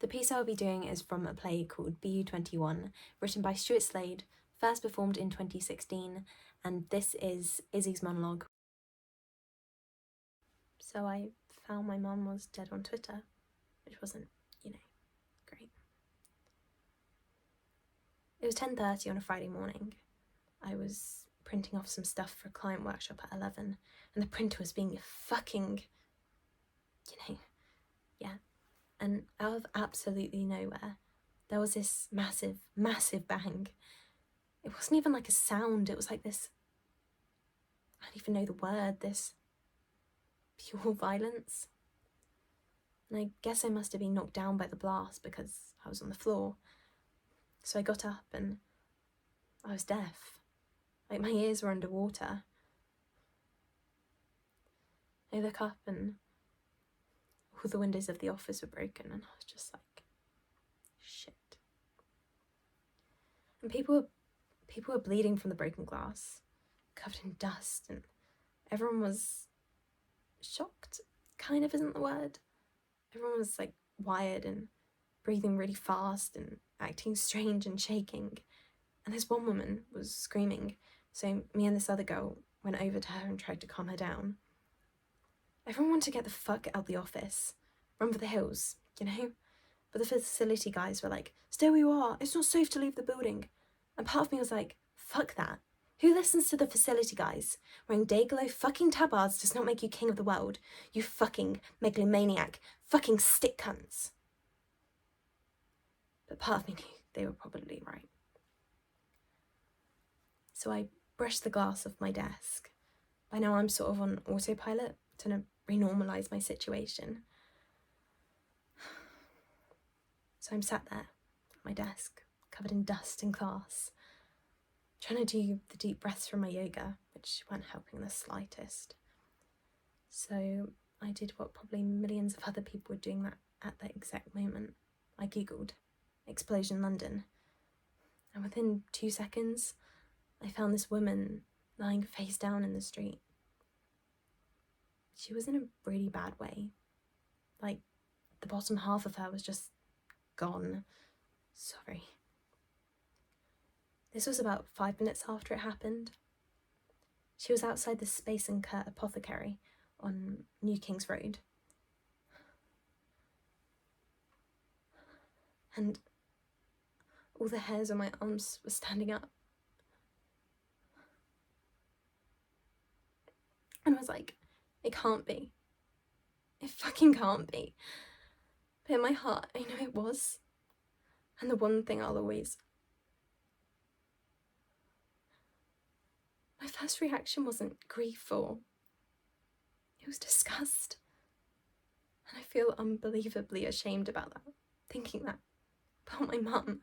The piece I'll be doing is from a play called BU21, written by Stuart Slade, first performed in 2016, and this is Izzy's monologue. So I found my mum was dead on Twitter, which wasn't, great. It was 10:30 on a Friday morning. I was printing off some stuff for a client workshop at 11, and the printer was being fucking, and out of absolutely nowhere, there was this massive, massive bang. It wasn't even like a sound, it was like this, I don't even know the word, this pure violence. And I guess I must have been knocked down by the blast because I was on the floor. So I got up and I was deaf. Like, my ears were underwater. I look up and all the windows of the office were broken, and I was just like, shit. And people were bleeding from the broken glass, covered in dust, and everyone was shocked, kind of isn't the word. Everyone was like wired and breathing really fast and acting strange and shaking. And this one woman was screaming, so me and this other girl went over to her and tried to calm her down. Everyone wanted to get the fuck out the office, run for the hills, But the facility guys were like, stay where you are, it's not safe to leave the building. And part of me was like, fuck that. Who listens to the facility guys? Wearing day-glow fucking tabards does not make you king of the world. You fucking megalomaniac, fucking stick cunts. But part of me knew they were probably right. So I brushed the glass off my desk. By now I'm sort of on autopilot to renormalise my situation. So I'm sat there at my desk, covered in dust in class, trying to do the deep breaths from my yoga, which weren't helping the slightest. So I did what probably millions of other people were doing at that exact moment. I googled Explosion London, and within 2 seconds I found this woman lying face down in the street. She was in a really bad way. Like, the bottom half of her was just gone. Sorry. This was about 5 minutes after it happened. She was outside the Space and Kurt Apothecary on New Kings Road. And all the hairs on my arms were standing up. And I was like, it can't be. It fucking can't be. But in my heart, I know it was. And the one thing I'll always... My first reaction wasn't grief or... It was disgust. And I feel unbelievably ashamed about that, thinking that about my mum.